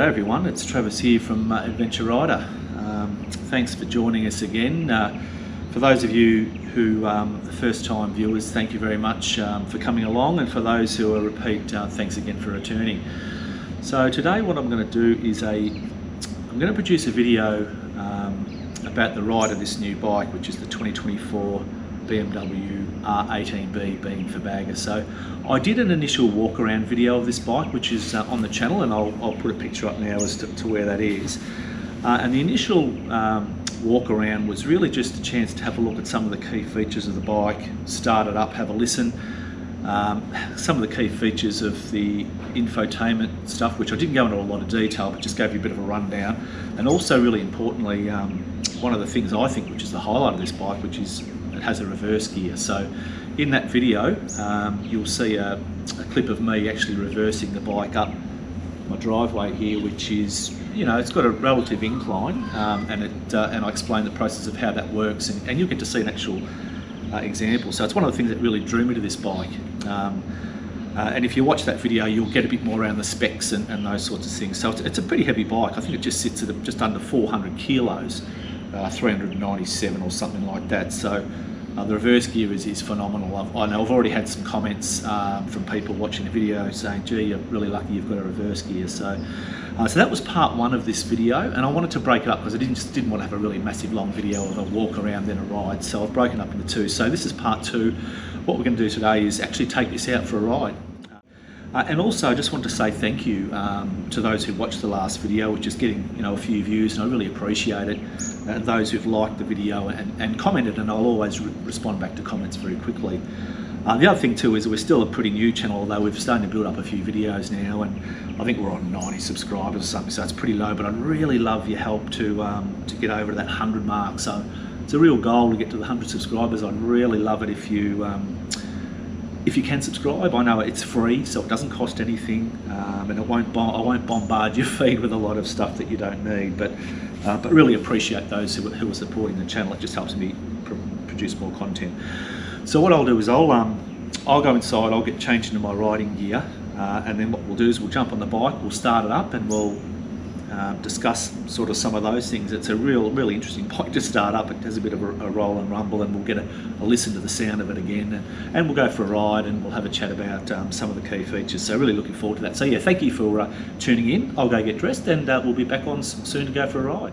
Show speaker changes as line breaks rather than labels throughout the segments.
G'day everyone, it's Travis here from Adventure Ryder. Thanks for joining us again. For those of you who are first time viewers, thank you very much for coming along, and for those who are repeat, thanks again for returning. So today what I'm going to do is I'm going to produce a video about the Ryder, this new bike, which is the 2024 BMW R18 B, being for bagger. So I did an initial walk around video of this bike, which is on the channel, and I'll put a picture up now as to where that is. And the initial walk around was really just a chance to have a look at some of the key features of the bike, start it up, have a listen. Some of the key features of the infotainment stuff, which I didn't go into a lot of detail, but just gave you a bit of a rundown. And also, really importantly, one of the things I think which is the highlight of this bike, which is it has a reverse gear. So in that video you'll see a clip of me actually reversing the bike up my driveway here, which is, you know, it's got a relative incline, and I explain the process of how that works, and you'll get to see an actual example. So it's one of the things that really drew me to this bike, and if you watch that video you'll get a bit more around the specs and those sorts of things. So it's a pretty heavy bike. I think it just sits at just under 400 kilos, 397 or something like that. So the reverse gear is phenomenal. I know I've already had some comments from people watching the video saying, gee, you're really lucky you've got a reverse gear. So that was part one of this video, and I wanted to break it up because I didn't want to have a really massive long video of a walk around then a ride. So I've broken up into two. So this is part two. What we're going to do today is actually take this out for a ride. And also I just want to say thank you to those who watched the last video, which is getting, you know, a few views, and I really appreciate it. And those who've liked the video and commented, and I'll always respond back to comments very quickly. The other thing too is we're still a pretty new channel, although we've started to build up a few videos now, and I think we're on 90 subscribers or something, so it's pretty low, but I'd really love your help to get over to that 100 mark. So it's a real goal to get to the 100 subscribers. I'd really love it if you can subscribe. I know it's free, so it doesn't cost anything, and I won't bombard your feed with a lot of stuff that you don't need, but really appreciate those who are supporting the channel. It just helps me produce more content. So what I'll do is I'll go inside, I'll get changed into my riding gear, and then what we'll do is we'll jump on the bike, we'll start it up, and we'll discuss sort of some of those things. It's a really interesting bike to start up. It has a bit of a roll and rumble, and we'll get a listen to the sound of it again, and we'll go for a ride, and we'll have a chat about some of the key features. So really looking forward to that. So yeah, thank you for tuning in. I'll go get dressed, and we'll be back on soon to go for a ride.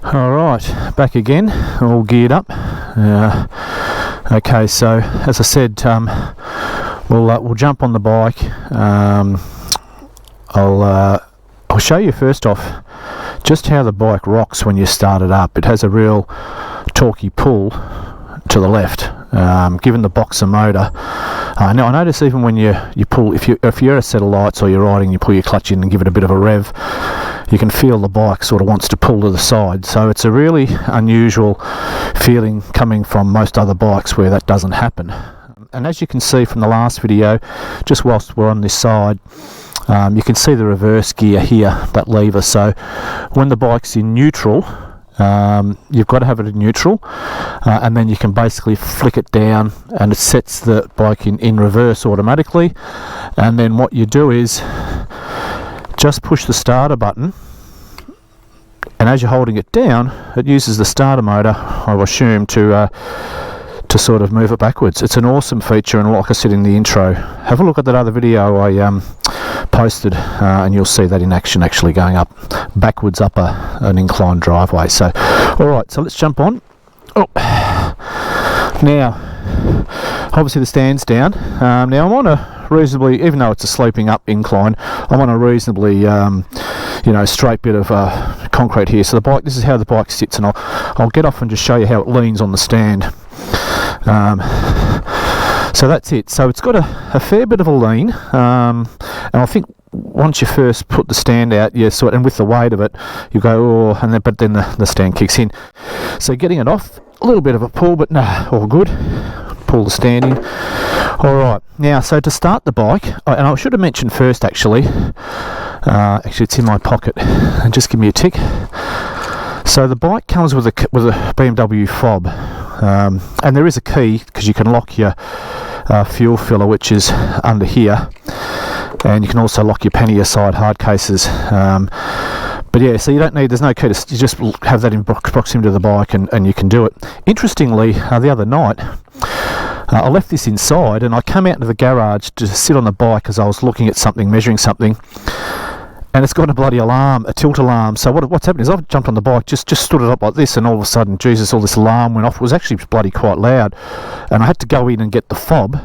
All right, back again, all geared up. Okay, so as I said, we'll jump on the bike. I'll show you first off just how the bike rocks when you start it up. It has a real torquey pull to the left, given the boxer motor. Now I notice even when you pull, if you're at a set of lights or you're riding, you pull your clutch in and give it a bit of a rev, you can feel the bike sort of wants to pull to the side. So it's a really unusual feeling coming from most other bikes where that doesn't happen. And as you can see from the last video, just whilst we're on this side, you can see the reverse gear here, that lever. So when the bike's in neutral, you've got to have it in neutral, and then you can basically flick it down and it sets the bike in reverse automatically. And then what you do is just push the starter button, and as you're holding it down, it uses the starter motor, I will assume, to sort of move it backwards. It's an awesome feature, and like I said in the intro, have a look at that other video I posted, and you'll see that in action, actually going up backwards up an inclined driveway. So alright, so let's jump on. Now obviously the stand's down. Now I'm on a reasonably, even though it's a sloping up incline, I'm on a reasonably straight bit of concrete here. So the bike, this is how the bike sits, and I'll get off and just show you how it leans on the stand. So that's it. So it's got a fair bit of a lean, and I think once you first put the stand out, and with the weight of it, you go, but then the stand kicks in. So getting it off, a little bit of a pull, but no, all good. Pull the stand in. Alright, now so to start the bike, and I should have mentioned first actually it's in my pocket, and just give me a tick. So the bike comes with a BMW fob, and there is a key because you can lock your fuel filler, which is under here. and you can also lock your pannier side hard cases. But yeah, so you don't need, there's no key, you just have that in proximity to the bike and you can do it. Interestingly, the other night, I left this inside and I came out into the garage to sit on the bike as I was looking at something, measuring something, and it's got a bloody alarm, a tilt alarm. So what's happened is I've jumped on the bike, just stood it up like this, and all of a sudden, Jesus, all this alarm went off. It was actually bloody quite loud, and I had to go in and get the fob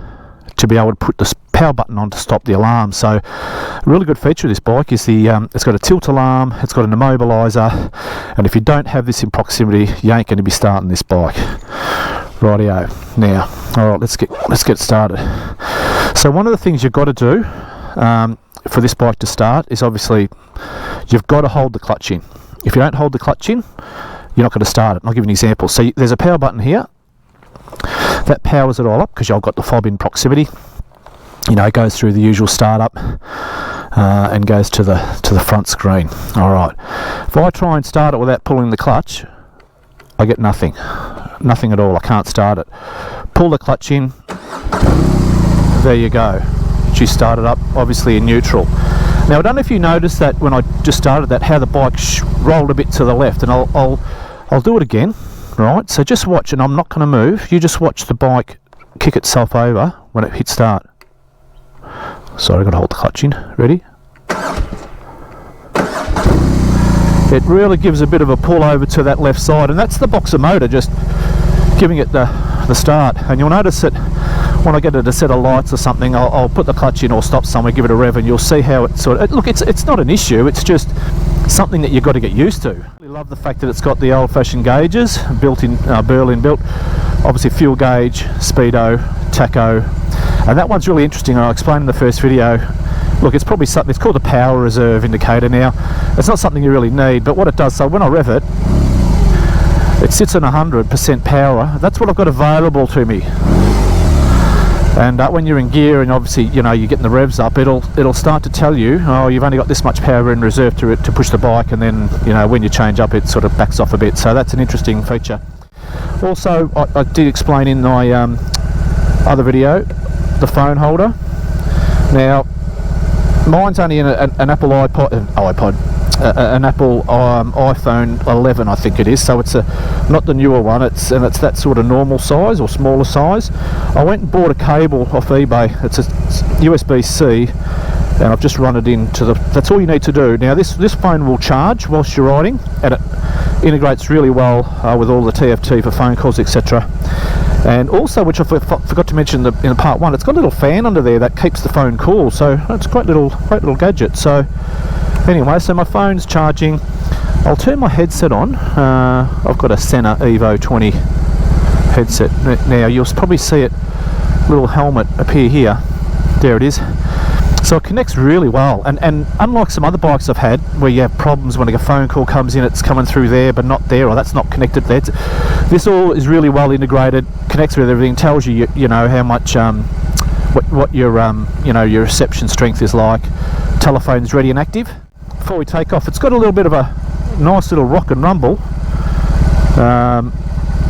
to be able to put the power button on to stop the alarm. So a really good feature of this bike is it's got a tilt alarm, it's got an immobiliser, and if you don't have this in proximity, you ain't going to be starting this bike. Rightio. Now, all right, let's get started. So one of the things you've got to do for this bike to start is obviously you've got to hold the clutch in. If you don't hold the clutch in, you're not going to start it. And I'll give you an example. So there's a power button here. That powers it all up because I've got the fob in proximity. You know, it goes through the usual startup and goes to the front screen. All right. If I try and start it without pulling the clutch, I get nothing at all. I can't start it. Pull the clutch in. There you go. She started up, obviously in neutral. Now I don't know if you noticed that when I just started that, how the bike rolled a bit to the left, and I'll do it again. Right, so just watch, and I'm not going to move. You just watch the bike kick itself over when it hits start. Sorry, I've got to hold the clutch in. Ready? It really gives a bit of a pull over to that left side, and that's the boxer motor just giving it the start. And you'll notice that when I get it a set of lights or something, I'll put the clutch in or stop somewhere, give it a rev, and you'll see how it sort of... Look, it's not an issue, it's just something that you've got to get used to. I love the fact that it's got the old-fashioned gauges, built-in, Berlin built, obviously fuel gauge, speedo, tacho, and that one's really interesting, and I'll explain in the first video. Look, it's probably something, it's called a power reserve indicator now. It's not something you really need, but what it does, so when I rev it, it sits on 100% power. That's what I've got available to me. And when you're in gear and obviously, you know, you're getting the revs up, it'll start to tell you, oh, you've only got this much power in reserve to push the bike, and then, you know, when you change up, it sort of backs off a bit. So that's an interesting feature. Also, I did explain in my other video, the phone holder. Now, mine's only in an Apple an Apple iPhone 11, I think it is, so it's not the newer one, it's that sort of normal size or smaller size. I went and bought a cable off eBay. It's a USB-C, and I've just run it into that's all you need to do. Now this phone will charge whilst you're riding, and it integrates really well with all the TFT for phone calls, etc. And also, which I forgot to mention in part one, it's got a little fan under there that keeps the phone cool, so it's a great little gadget. So anyway, so my phone's charging. I'll turn my headset on. I've got a Sena Evo 20 headset. Now you'll probably see it, little helmet appear here. There it is. So it connects really well, and unlike some other bikes I've had where you have problems when a phone call comes in, it's coming through there but not there, or that's not connected there. This all is really well integrated, connects with everything, tells you know how much what your you know, your reception strength is like. Telephone's ready and active. Before we take off, it's got a little bit of a nice little rock and rumble.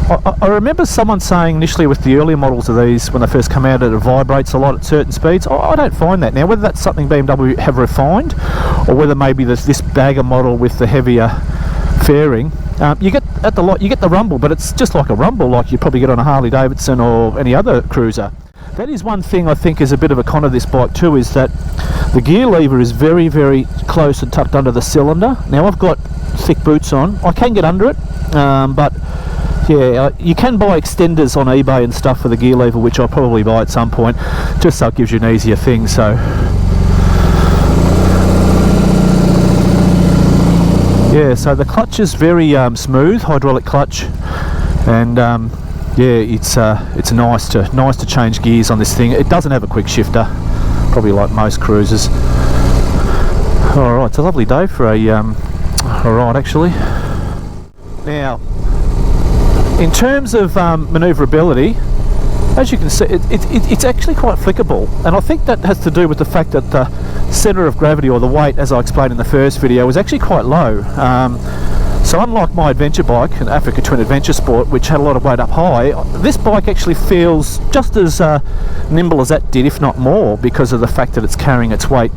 I remember someone saying initially with the earlier models of these, when they first come out, it vibrates a lot at certain speeds. I don't find that now. Whether that's something BMW have refined, or whether maybe there's this bagger model with the heavier fairing, you get at the lot, you get the rumble, but it's just like a rumble, like you probably get on a Harley Davidson or any other cruiser. That is one thing I think is a bit of a con of this bike too, is that the gear lever is very, very close and tucked under the cylinder. Now I've got thick boots on. I can get under it, but yeah, you can buy extenders on eBay and stuff for the gear lever, which I'll probably buy at some point, just so it gives you an easier thing. So yeah, so the clutch is very smooth, hydraulic clutch, and yeah, it's nice to change gears on this thing. It doesn't have a quick shifter, probably like most cruisers. All right, it's a lovely day for a ride actually. Now, in terms of manoeuvrability, as you can see, it's actually quite flickable, and I think that has to do with the fact that the centre of gravity, or the weight, as I explained in the first video, is actually quite low. So unlike my adventure bike, an Africa Twin Adventure Sport, which had a lot of weight up high, this bike actually feels just as nimble as that did, if not more, because of the fact that it's carrying its weight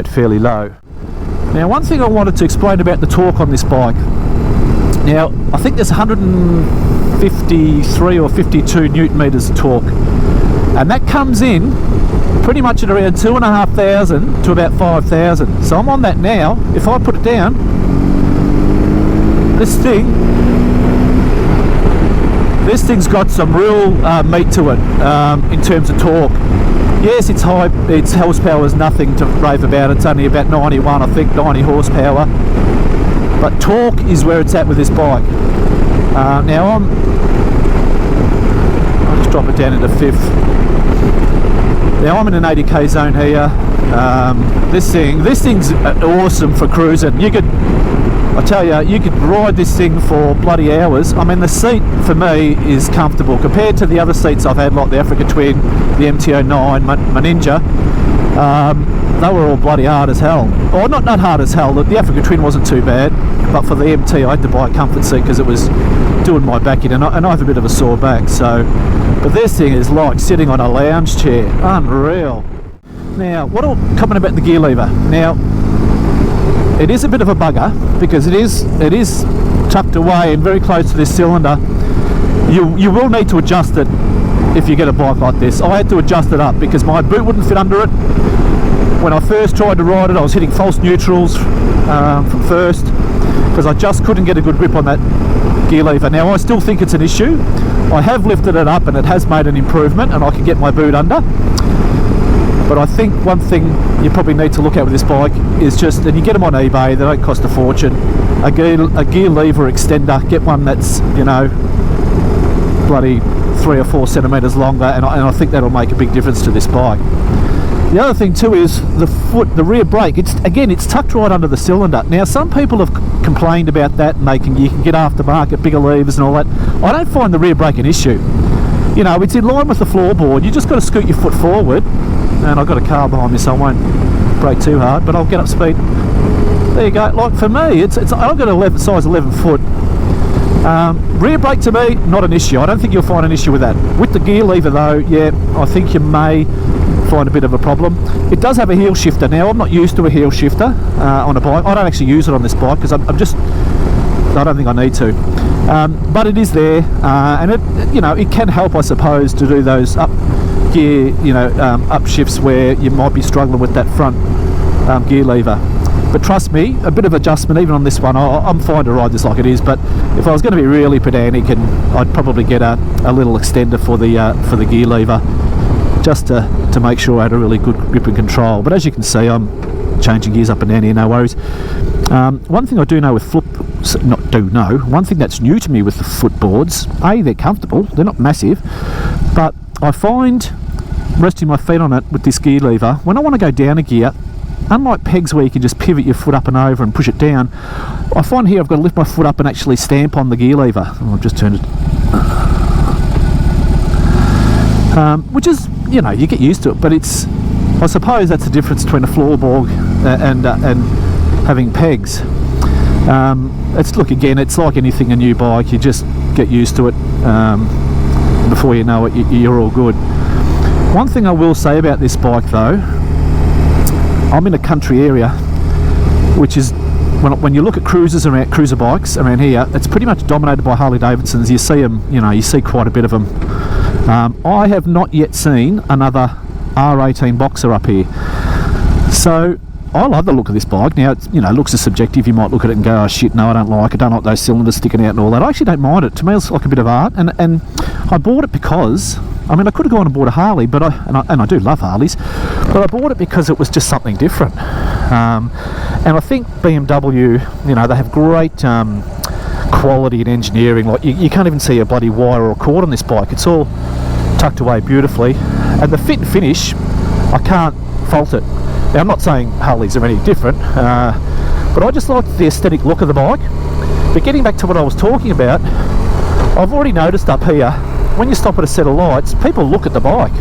fairly low. Now, one thing I wanted to explain about the torque on this bike. Now, I think there's 153 or 52 newton meters of torque, and that comes in pretty much at around 2,500 to about 5,000. So I'm on that now. If I put it down, this thing's got some real meat to it in terms of torque. Yes, it's high, its horsepower is nothing to rave about. It's only about 91, I think, 90 horsepower. But torque is where it's at with this bike. Now I'll just drop it down into fifth. Now I'm in an 80k zone here. This thing's awesome for cruising. I tell you, you could ride this thing for bloody hours. I mean, the seat for me is comfortable compared to the other seats I've had, like the Africa Twin, the MT-09, my Ninja. They were all bloody hard as hell. Or not hard as hell. The Africa Twin wasn't too bad, but for the MT I had to buy a comfort seat because it was doing my back in, and I have a bit of a sore back. So, but this thing is like sitting on a lounge chair. Unreal. Now, what I'll comment about the gear lever. Now, it is a bit of a bugger because it is tucked away and very close to this cylinder. You will need to adjust it if you get a bike like this. I had to adjust it up because my boot wouldn't fit under it. When I first tried to ride it, I was hitting false neutrals from first because I just couldn't get a good grip on that gear lever. Now, I still think it's an issue. I have lifted it up and it has made an improvement, and I can get my boot under. But I think one thing you probably need to look at with this bike is just, and you get them on eBay, they don't cost a fortune, a gear lever extender. Get one that's, you know, bloody 3 or 4 centimetres longer, and I think that'll make a big difference to this bike. The other thing too is the rear brake. It's tucked right under the cylinder. Now, some people have complained about that, and you can get aftermarket bigger levers and all that. I don't find the rear brake an issue. You know, it's in line with the floorboard. You just got to scoot your foot forward. And I've got a car behind me, so I won't brake too hard, but I'll get up speed. There you go. Like for me, I've got a size 11 foot. Rear brake to me, not an issue. I don't think you'll find an issue with that. With the gear lever though, yeah, I think you may find a bit of a problem. It does have a heel shifter. Now, I'm not used to a heel shifter on a bike. I don't actually use it on this bike because I don't think I need to. But it is there, and it can help, I suppose, to do those up gear, upshifts where you might be struggling with that front gear lever. But trust me, a bit of adjustment even on this one. I'm fine to ride this like it is, but if I was going to be really pedantic, I'd probably get a little extender for the gear lever, just to make sure I had a really good grip and control. But as you can see, I'm changing gears up and down here, no worries. One thing I do know with one thing that's new to me with the footboards, they're comfortable, they're not massive, but I find resting my feet on it with this gear lever, when I want to go down a gear, unlike pegs where you can just pivot your foot up and over and push it down, I find here I've got to lift my foot up and actually stamp on the gear lever. I've just turned it. Which is, you get used to it, but I suppose that's the difference between a floorboard and having pegs. It's like anything, a new bike, you just get used to it. Before you know it, you're all good. One thing I will say about this bike though, I'm in a country area, which is, when you look at cruiser bikes around here, it's pretty much dominated by Harley Davidsons. You see them, you see quite a bit of them. I have not yet seen another R18 Boxer up here. So I love the look of this bike. Now, looks are subjective. You might look at it and go, oh shit, no, I don't like those cylinders sticking out and all that. I actually don't mind it. To me, it's like a bit of art. And I bought it because, I could have gone and bought a Harley, but I do love Harleys, but I bought it because it was just something different. And I think BMW, they have great quality and engineering. Like you can't even see a bloody wire or a cord on this bike. It's all tucked away beautifully, and the fit and finish, I can't fault it. Now, I'm not saying Harleys are any different, but I just like the aesthetic look of the bike. But getting back to what I was talking about, I've already noticed up here, when you stop at a set of lights, people look at the bike.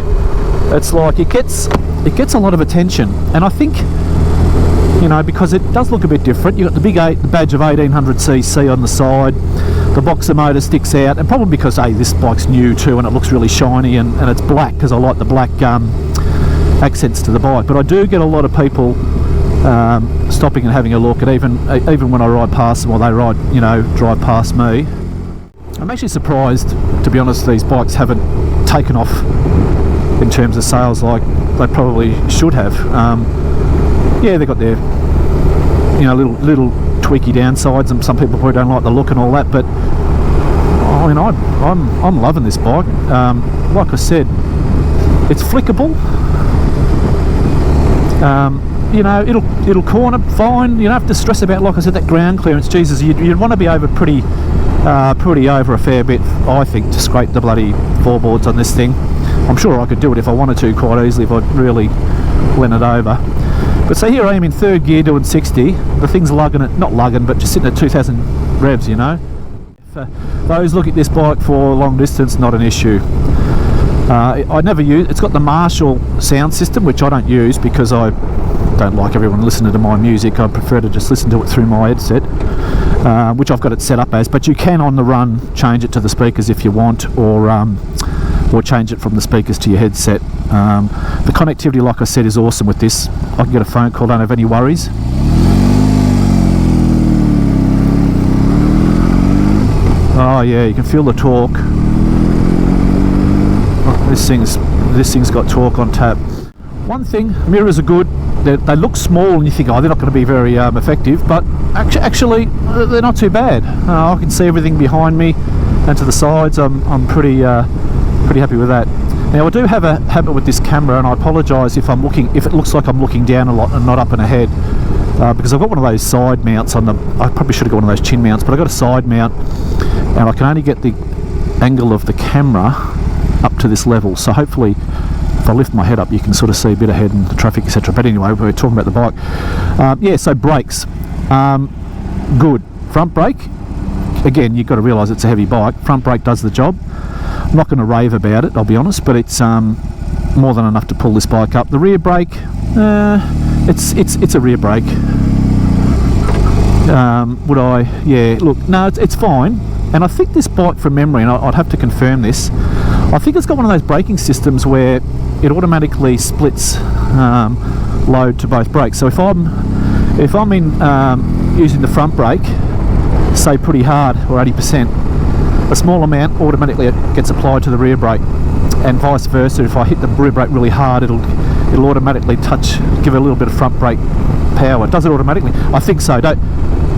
It's like it gets a lot of attention, and I think you know, because it does look a bit different. You've got the big the badge of 1800cc on the side, the boxer motor sticks out, and probably because this bike's new too and it looks really shiny, and it's black because I like the black accents to the bike. But I do get a lot of people stopping and having a look at, even when I ride past them, or they drive past me. I'm actually surprised, to be honest, these bikes haven't taken off in terms of sales like they probably should have. Yeah, they've got their little tweaky downsides, and some people probably don't like the look and all that, but I mean, I'm loving this bike. Like I said, it's flickable. It'll corner fine. You don't have to stress about, like I said, that ground clearance. Jesus, you'd want to be over pretty over a fair bit, I think, to scrape the bloody floorboards on this thing. I'm sure I could do it if I wanted to quite easily if I'd really went it over. But so here I am in third gear doing 60. The thing's not lugging, but just sitting at 2,000 revs, you know. For those looking at this bike for long distance, not an issue. I never use. It's got the Marshall sound system, which I don't use because I don't like everyone listening to my music. I prefer to just listen to it through my headset, which I've got it set up as. But you can on the run change it to the speakers if you want, or change it from the speakers to your headset. The connectivity, like I said, is awesome with this. I can get a phone call, don't have any worries. Oh yeah, you can feel the torque. Oh, this thing's got torque on tap. One thing, mirrors are good. They look small and you think, oh, they're not going to be very effective, but actually they're not too bad. I can see everything behind me and to the sides. I'm pretty happy with that. Now I do have a habit with this camera, and I apologise if it looks like I'm looking down a lot and not up and ahead, because I've got one of those side mounts on I probably should have got one of those chin mounts, but I've got a side mount and I can only get the angle of the camera up to this level, so hopefully if I lift my head up you can sort of see a bit ahead in the traffic, etc. But anyway, we're talking about the bike. Yeah, so brakes, good. Front brake, again, you've got to realise it's a heavy bike. Front brake does the job. I'm not going to rave about it, I'll be honest, but it's more than enough to pull this bike up. The rear brake, it's a rear brake. Would I? Yeah, look, no, it's fine. And I think this bike, from memory, and I'd have to confirm this, I think it's got one of those braking systems where it automatically splits load to both brakes. So if I'm in using the front brake, say pretty hard, or 80%, a small amount automatically gets applied to the rear brake, and vice versa. If I hit the rear brake really hard, it'll automatically give it a little bit of front brake power. Does it automatically? I think so.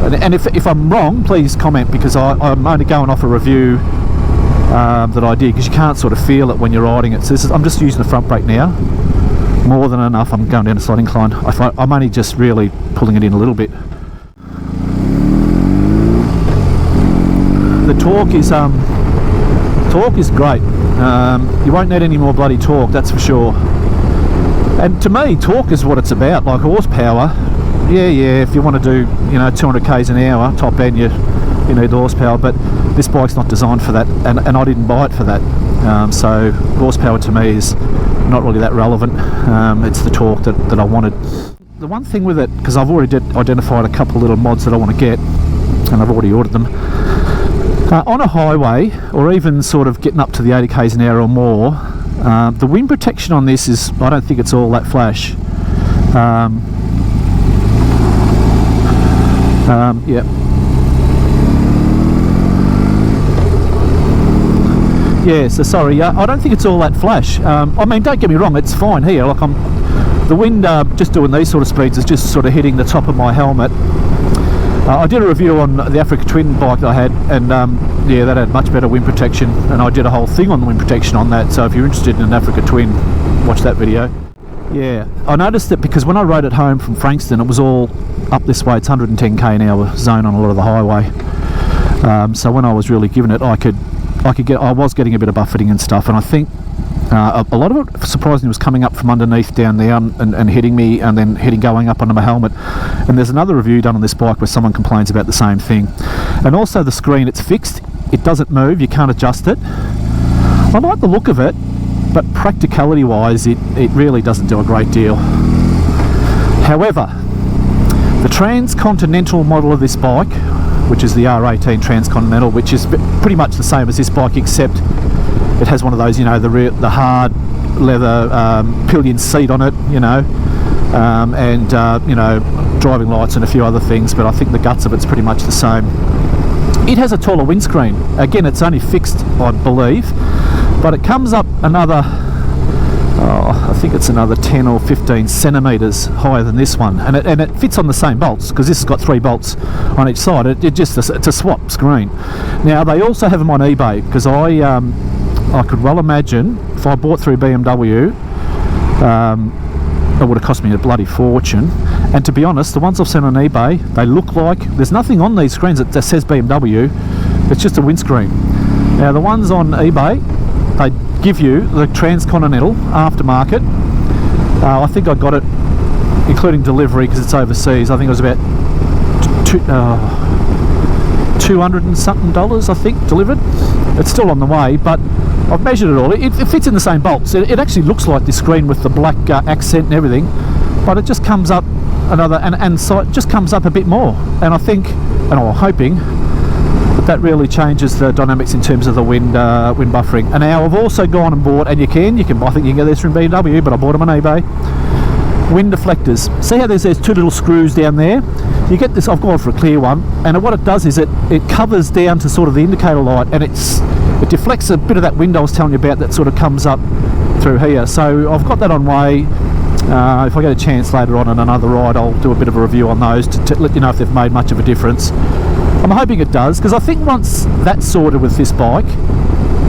And if I'm wrong, please comment, because I'm only going off a review that I did, because you can't sort of feel it when you're riding it. So I'm just using the front brake now, more than enough. I'm going down a slight incline. I'm only just really pulling it in a little bit. The torque is great. You won't need any more bloody torque, that's for sure. And to me, torque is what it's about. Like horsepower, yeah, if you want to do 200 k's an hour top end, you need horsepower, but this bike's not designed for that, and I didn't buy it for that. So horsepower to me is not really that relevant. It's the torque that I wanted. The one thing with it, because I've already identified a couple of little mods that I want to get, and I've already ordered them. On a highway, or even sort of getting up to the 80 k's an hour or more, the wind protection on this is, I don't think it's all that flash. Yeah. Yeah, so sorry, I don't think it's all that flash. I mean, don't get me wrong, it's fine here. Like the wind, just doing these sort of speeds, is just sort of hitting the top of my helmet. I did a review on the Africa Twin bike that I had, and yeah, that had much better wind protection, and I did a whole thing on the wind protection on that, so if you're interested in an Africa Twin, watch that video. Yeah, I noticed that because when I rode it home from Frankston, it was all up this way. It's 110 k an hour zone on a lot of the highway, so when I was really giving it, I was getting a bit of buffeting and stuff, and I think a lot of it, surprisingly, was coming up from underneath down there and hitting me, and then going up onto my helmet. And there's another review done on this bike where someone complains about the same thing. And also the screen, it's fixed, it doesn't move, you can't adjust it. I like the look of it, but practicality wise it really doesn't do a great deal. However, The Transcontinental model of this bike, which is the R18 Transcontinental, which is pretty much the same as this bike, except it has one of those, you know, the hard leather pillion seat on it, you know, and you know, driving lights and a few other things, but I think the guts of it's pretty much the same. It has a taller windscreen. Again, it's only fixed, I believe, but it comes up another, I think it's another 10 or 15 centimetres higher than this one, and it fits on the same bolts, because this has got 3 bolts on each side. It's a swap screen. Now, they also have them on eBay, because I could well imagine if I bought through BMW, it would have cost me a bloody fortune. And to be honest, the ones I've seen on eBay, they look like, there's nothing on these screens that says BMW, it's just a windscreen. Now, the ones on eBay, they give you the Transcontinental aftermarket. I think I got it, including delivery, because it's overseas. I think it was about $200 and something, I think, delivered. It's still on the way, but I've measured it all. It fits in the same bolts. It actually looks like this screen with the black accent and everything, but it just comes up another, and so it just comes up a bit more. And I think, and I'm hoping, that really changes the dynamics in terms of the wind buffering. And now I've also gone and bought, and you can I think you can get this from BMW, but I bought them on eBay, wind deflectors. See how there's 2 little screws down there? You get this, I've gone for a clear one, and what it does is it covers down to sort of the indicator light, and it deflects a bit of that wind I was telling you about that sort of comes up through here. So I've got that on way. If I get a chance later on another ride, I'll do a bit of a review on those to let you know if they've made much of a difference. I'm hoping it does, because I think once that's sorted with this bike,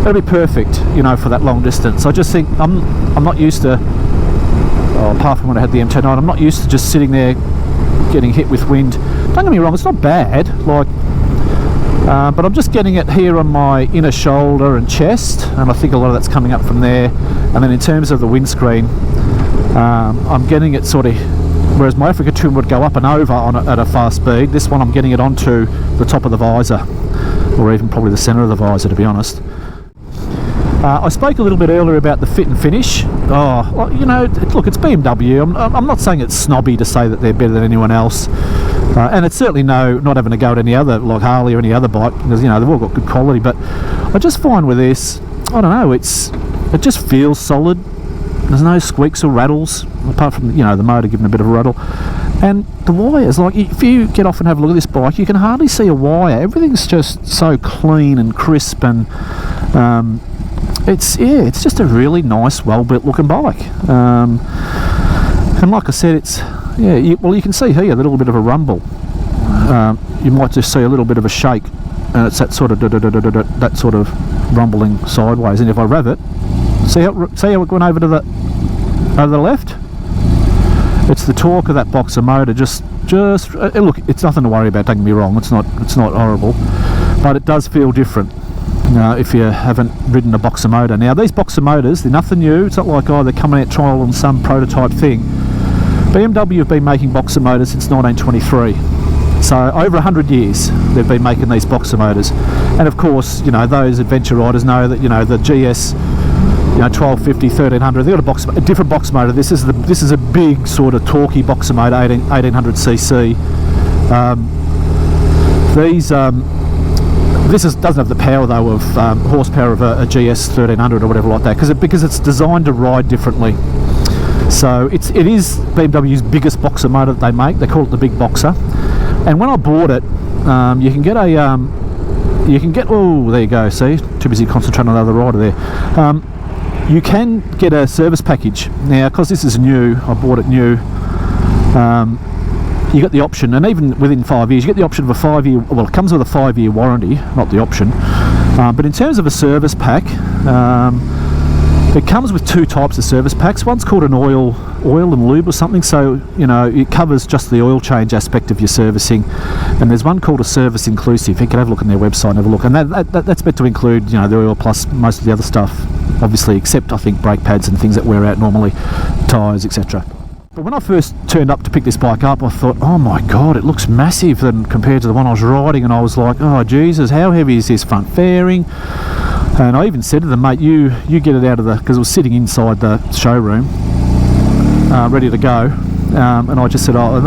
it'll be perfect, you know, for that long distance. I just think I'm not used to, apart from when I had the M10 on, I'm not used to just sitting there getting hit with wind. Don't get me wrong, it's not bad, like, but I'm just getting it here on my inner shoulder and chest, and I think a lot of that's coming up from there. And then in terms of the windscreen, I'm getting it sort of, whereas my Africa Twin would go up and over at a fast speed, this one I'm getting it onto the top of the visor, or even probably the centre of the visor, to be honest. I spoke a little bit earlier about the fit and finish. Oh, well, you know, look, it's BMW. I'm not saying it's snobby to say that they're better than anyone else, and it's certainly not having to go at any other, like Harley or any other bike, because, you know, they've all got good quality. But I just find with this, I don't know, it just feels solid. There's no squeaks or rattles, apart from, you know, the motor giving a bit of a rattle. And the wires, like, if you get off and have a look at this bike, you can hardly see a wire. Everything's just so clean and crisp, and it's just a really nice, well-built looking bike. And like I said, well, you can see here a little bit of a rumble. You might just see a little bit of a shake, and it's that sort of rumbling sideways. And if I rev it, see how it went over to the left? It's the torque of that boxer motor. Just look, it's nothing to worry about. Don't get me wrong. It's not horrible, but it does feel different. If you haven't ridden a boxer motor. Now, these boxer motors, they're nothing new. It's not like, they're coming out trial on some prototype thing. BMW have been making boxer motors since 1923. So over 100 years they've been making these boxer motors. And of course, you know, those adventure riders know that, you know, the GS, you know, 1250, 1300, they've got a different box motor. This is a big sort of torquey boxer motor, 1800cc. This doesn't have the power though of horsepower of a GS 1300 or whatever like that, because it's designed to ride differently. So it is BMW's biggest boxer motor that they make. They call it the Big Boxer. And when I bought it, you can get oh, there you go. See, too busy concentrating on the other rider there. You can get a service package now, because this is new. I bought it new. You get the option, and even within 5 years, you get the option of a 5-year. Well, it comes with a 5-year warranty, not the option. But in terms of a service pack, it comes with 2 types of service packs. One's called an oil and lube or something, so, you know, it covers just the oil change aspect of your servicing. And there's one called a service inclusive. You can have a look on their website and have a look, and that's meant to include, you know, the oil plus most of the other stuff, obviously, except I think brake pads and things that wear out normally, tyres, etc. But when I first turned up to pick this bike up, I thought, oh my god, it looks massive compared to the one I was riding, and I was like, oh Jesus, how heavy is this front fairing? And I even said to them, mate, you get it out of because it was sitting inside the showroom, ready to go, and I just said, oh,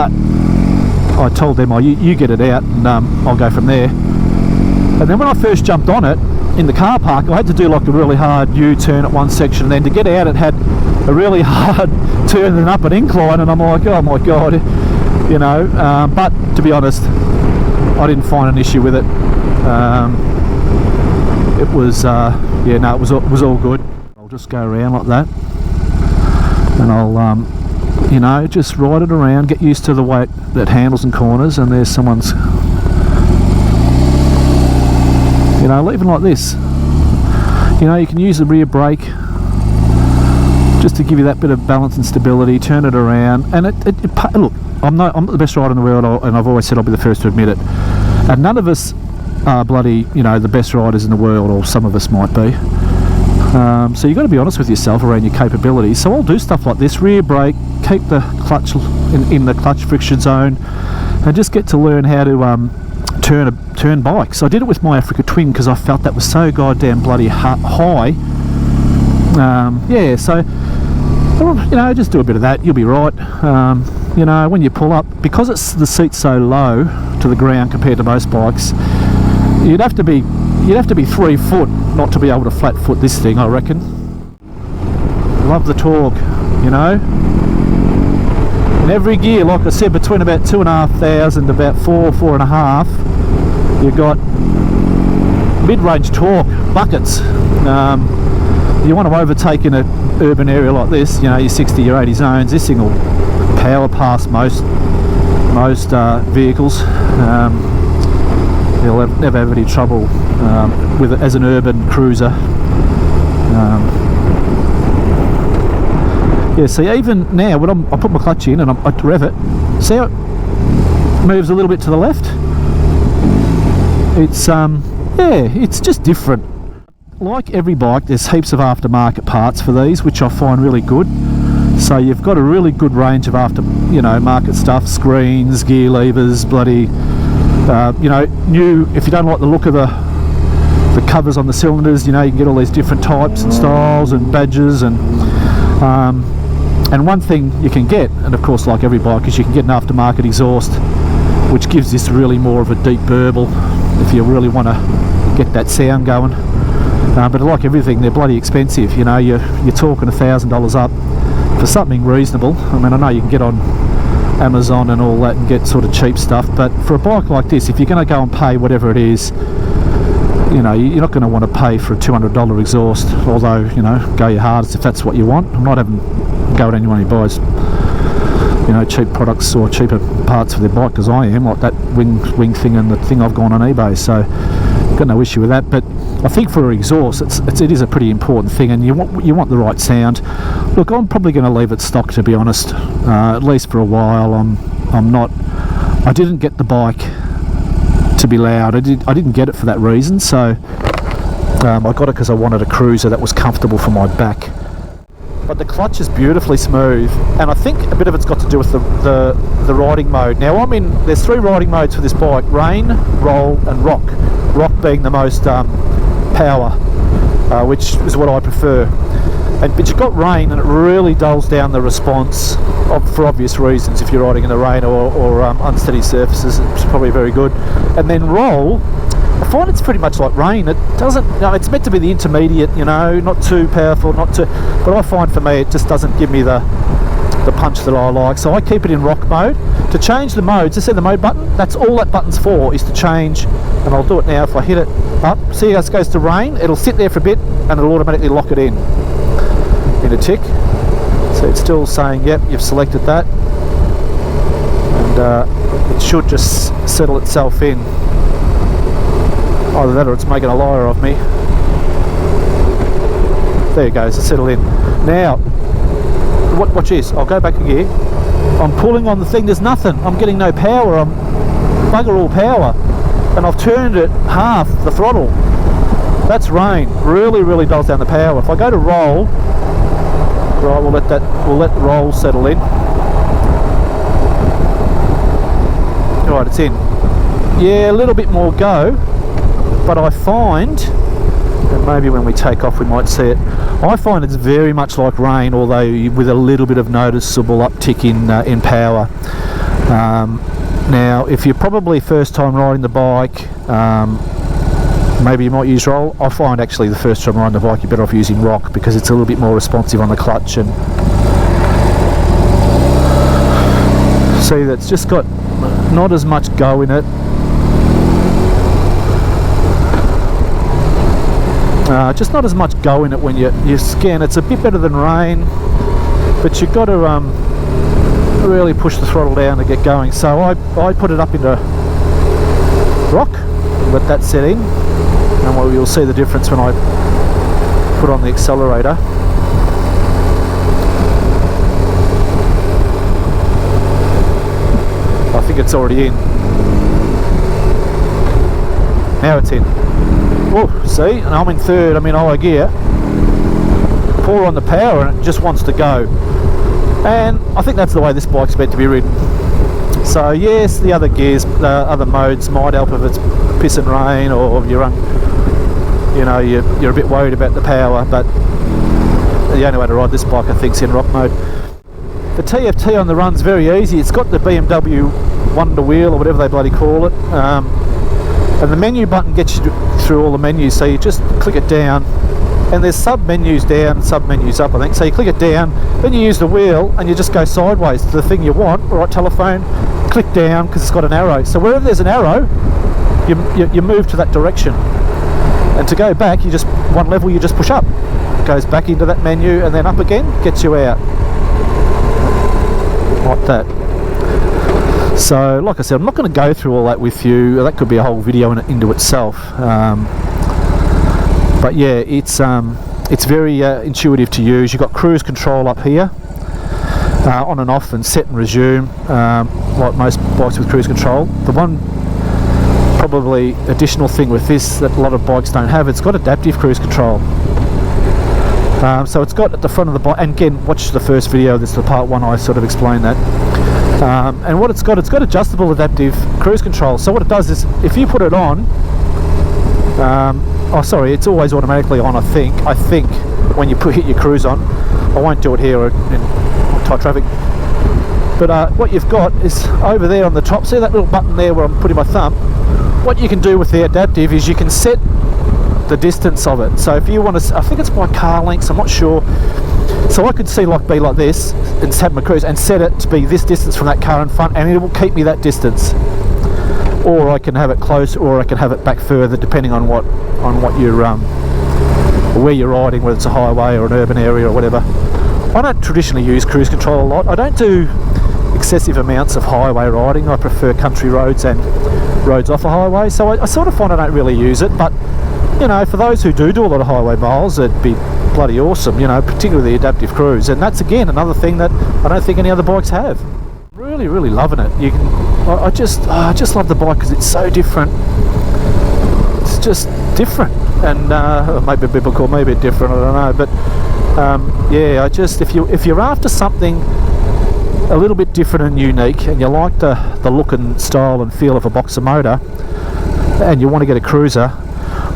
I told them, you get it out, and I'll go from there. And then when I first jumped on it in the car park, I had to do like a really hard U-turn at one section, and then to get out it had a really hard turn and up an incline, and I'm like, oh my god, you know. But to be honest, I didn't find an issue with it. It was yeah, no, it was all good. I'll just go around like that, and I'll you know, just ride it around, get used to the way that handles and corners. And there's someone's, you know, even like this, you know, you can use the rear brake just to give you that bit of balance and stability, turn it around. And look, I'm not the best rider in the world, and I've always said I'll be the first to admit it, and none of us are bloody, you know, the best riders in the world, or some of us might be. So you've got to be honest with yourself around your capabilities. So I'll do stuff like this, rear brake, keep the clutch in the clutch friction zone, and just get to learn how to turn bikes. I did it with my Africa Twin because I felt that was so goddamn bloody high. Yeah, so you know, just do a bit of that, you'll be right. You know, when you pull up, because the seat's so low to the ground compared to most bikes, you'd have to be 3 foot not to be able to flat foot this thing, I reckon. Love the torque, you know. In every gear, like I said, between about 2,500 and about 4.5, you've got mid-range torque buckets. You want to overtake in an urban area like this, you know, your 60, your 80 zones. This thing will power past most vehicles. You'll never have any trouble with it as an urban cruiser. Yeah, see, even now when I put my clutch in and I rev it, see how it moves a little bit to the left? It's yeah, it's just different. Like every bike, there's heaps of aftermarket parts for these, which I find really good. So you've got a really good range of market stuff, screens, gear levers, bloody, you know, new. If you don't like the look of the covers on the cylinders, you know, you can get all these different types and styles and badges, and one thing you can get, and of course like every bike, is you can get an aftermarket exhaust, which gives this really more of a deep burble if you really want to get that sound going. But like everything, they're bloody expensive. You know, you're talking $1,000 up for something reasonable. I mean, I know you can get on Amazon and all that and get sort of cheap stuff, but for a bike like this, if you're going to go and pay whatever it is, you know, you're not going to want to pay for a $200 exhaust, although, you know, go your hardest if that's what you want. I'm not having a go at anyone who buys, you know, cheap products or cheaper parts for their bike, because I am, like that wing thing and the thing I've gone on eBay, so got no issue with that. But I think for an exhaust, it is a pretty important thing, and you want the right sound. Look, I'm probably going to leave it stock, to be honest, at least for a while. I didn't get the bike to be loud. I didn't get it for that reason. So I got it because I wanted a cruiser that was comfortable for my back. But the clutch is beautifully smooth, and I think a bit of it's got to do with the riding mode. Now there's 3 riding modes for this bike: rain, roll and rock. Rock being the most power, which is what I prefer. But you've got rain, and it really dulls down the response for obvious reasons. If you're riding in the rain or unsteady surfaces, it's probably very good. And then roll, I find it's pretty much like rain. It doesn't, you know, it's meant to be the intermediate, you know, not too powerful, but I find for me it just doesn't give me the punch that I like. So I keep it in rock mode. To change the modes, see the mode button? That's all that button's for, is to change, and I'll do it now. If I hit it up, see how it goes to rain, it'll sit there for a bit and it'll automatically lock it in a tick. So it's still saying, yep, you've selected that, and it should just settle itself in. Either that or it's making a liar of me. There it goes, it's settled in. Now, watch this, I'll go back a gear. I'm pulling on the thing, there's nothing. I'm getting no power, I'm bugger all power. And I've turned it half the throttle. That's rain, really dulls down the power. If I go to roll, right, we'll let the roll settle in. Right, it's in. Yeah, a little bit more go, but I find, and maybe when we take off we might see it, I find it's very much like rain, although with a little bit of noticeable uptick in power. Now, if you're probably first time riding the bike, maybe you might use roll. I find actually the first time riding the bike you're better off using rock because it's a little bit more responsive on the clutch, and see that's just got not as much go in it. Just not as much go in it when you scan. It's a bit better than rain, but you've got to really push the throttle down to get going. So I put it up into rock, let that setting, and you'll see the difference when I put on the accelerator. I think it's already in. Now it's in. Whoa, see, and I'm in third, I'm in high gear. Pour on the power and it just wants to go. And I think that's the way this bike's meant to be ridden. So yes, the other gears, other modes might help if it's piss and rain, or you're a bit worried about the power, but the only way to ride this bike I think is in rock mode. The TFT on the run's very easy. It's got the BMW wonder wheel or whatever they bloody call it, and the menu button gets you through all the menus, so you just click it down, and there's sub menus down, sub menus up I think, so you click it down, then you use the wheel and you just go sideways to the thing you want. Right, telephone, click down because it's got an arrow, so wherever there's an arrow you move to that direction, and to go back you just one level you just push up, it goes back into that menu, and then up again gets you out like that. So like I said, I'm not going to go through all that with you. That could be a whole video into itself. But yeah, it's very intuitive to use. You've got cruise control up here, on and off, and set and resume, like most bikes with cruise control. The one probably additional thing with this that a lot of bikes don't have, it's got adaptive cruise control. So it's got at the front of the bike, and again, watch the first video, this is the part one, I sort of explained that. And what it's got adjustable adaptive cruise control. So what it does is, if you put it on, it's always automatically on, I think when you hit your cruise on. I won't do it here in tight traffic. But what you've got is over there on the top, see that little button there where I'm putting my thumb? What you can do with the adaptive is you can set the distance of it. So if you want to, I think it's by car lengths, I'm not sure. So I could be like this and have my cruise and set it to be this distance from that car in front, and it will keep me that distance. Or I can have it close, or I can have it back further, depending on what you're where you're riding, whether it's a highway or an urban area or whatever. I don't traditionally use cruise control a lot. I don't do excessive amounts of highway riding. I prefer country roads and roads off a highway. So I sort of find I don't really use it, but you know, for those who do a lot of highway miles, it'd be bloody awesome, you know, particularly the adaptive cruise. And that's again another thing that I don't think any other bikes have. Really loving it. You can, I just love the bike because it's so different. It's just different, and maybe people call me a bit different, I don't know, but yeah, if you're after something a little bit different and unique, and you like the look and style and feel of a boxer motor, and you want to get a cruiser,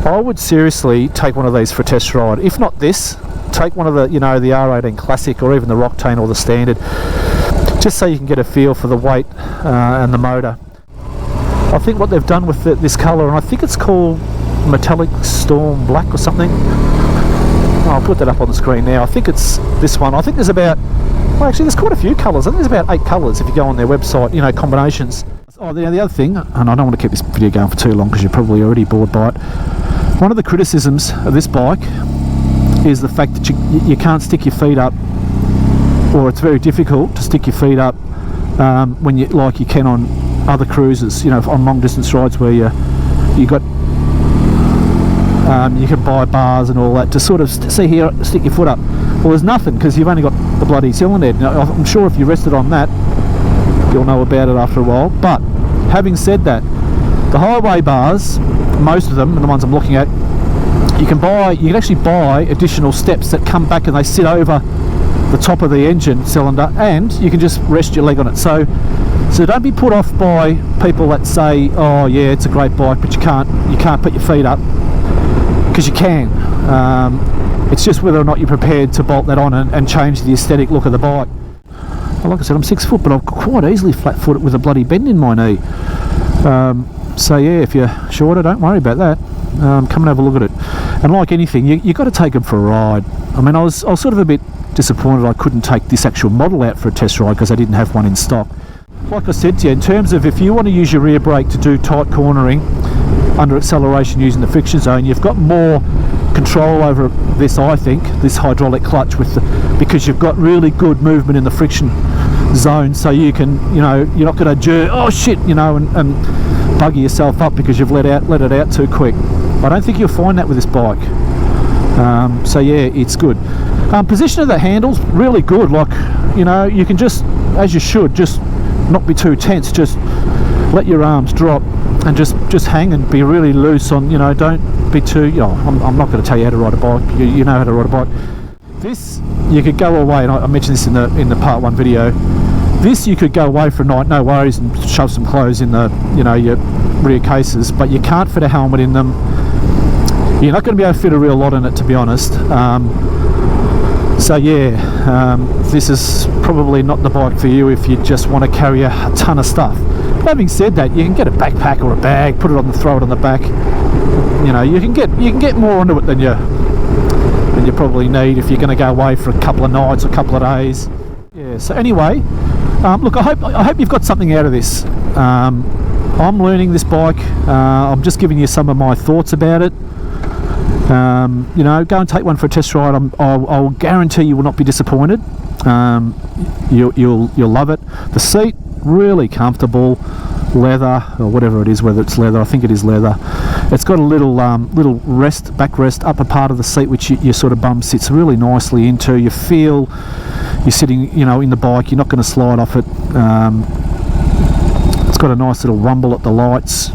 I would seriously take one of these for a test ride. If not this, take one of the, you know, the R18 Classic or even the Roctane or the Standard, just so you can get a feel for the weight and the motor. I think what they've done with this colour, and I think it's called Metallic Storm Black or something. I'll put that up on the screen now. I think it's this one. I think there's about, well actually there's quite a few colours. I think there's about 8 colours if you go on their website, you know, combinations. Oh, the other thing, and I don't want to keep this video going for too long because you're probably already bored by it. One of the criticisms of this bike is the fact that you can't stick your feet up, or it's very difficult to stick your feet up when you like you can on other cruisers, you know, on long distance rides where you got you can buy bars and all that to sort of see here, stick your foot up. Well, there's nothing because you've only got the bloody cylinder head. Now, I'm sure if you rested on that, you'll know about it after a while. But having said that, the highway bars, most of them, and the ones I'm looking at, you can actually buy additional steps that come back and they sit over the top of the engine cylinder, and you can just rest your leg on it. So don't be put off by people that say, oh yeah, it's a great bike, but you can't put your feet up, because you can. It's just whether or not you're prepared to bolt that on and change the aesthetic look of the bike. like I said, I'm 6 foot, but I'm quite easily flat-footed with a bloody bend in my knee. So yeah, if you're shorter, don't worry about that. Come and have a look at it. And like anything, you got to take them for a ride. I mean, I was sort of a bit disappointed I couldn't take this actual model out for a test ride because I didn't have one in stock. Like I said to you, in terms of if you want to use your rear brake to do tight cornering under acceleration using the friction zone, you've got more control over this, I think, this hydraulic clutch, because you've got really good movement in the friction zone, so you can, you know, you're not going to jerk, oh shit, you know, and bugger yourself up because you've let it out too quick. I don't think you'll find that with this bike. So yeah, it's good. Position of the handles, really good. Like, you know, you can just, as you should, just not be too tense, just let your arms drop and just hang and be really loose on, you know, don't be too, you know, I'm not going to tell you how to ride a bike, you know how to ride a bike. This, you could go away, and I mentioned this in the part 1 video, this you could go away for a night, no worries, and shove some clothes in the, you know, your rear cases, but you can't fit a helmet in them. You're not going to be able to fit a real lot in it, to be honest. So yeah, this is probably not the bike for you if you just want to carry a ton of stuff. But having said that, you can get a backpack or a bag, put it on, throw it on the back. You know, you can get more onto it than you probably need if you're going to go away for a couple of nights or a couple of days. Yeah. So anyway, look, I hope you've got something out of this. I'm learning this bike. I'm just giving you some of my thoughts about it. You know, go and take one for a test ride. I'll guarantee you will not be disappointed. You'll love it. The seat, really comfortable, leather or whatever it is, whether it's leather, I think it is leather. It's got a little backrest, upper part of the seat which your sort of bum sits really nicely into. You feel you're sitting, you know, in the bike. You're not going to slide off it. It's got a nice little rumble at the lights.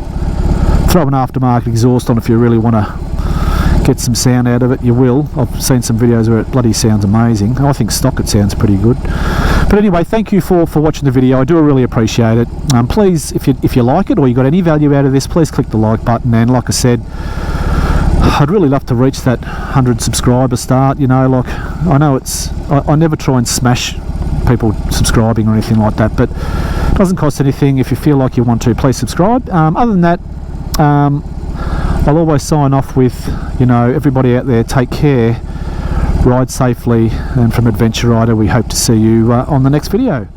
Throw an aftermarket exhaust on if you really want to get some sound out of it, you will. I've seen some videos where it bloody sounds amazing. I think stock it sounds pretty good. But anyway, thank you for watching the video. I do really appreciate it. Please, if you like it or you got any value out of this, please click the like button. And like I said, I'd really love to reach that 100 subscriber start. You know, like, I know I never try and smash people subscribing or anything like that, but it doesn't cost anything. If you feel like you want to, please subscribe. Other than that, I'll always sign off with, you know, everybody out there, take care, ride safely, and from Adventure Rider, we hope to see you on the next video.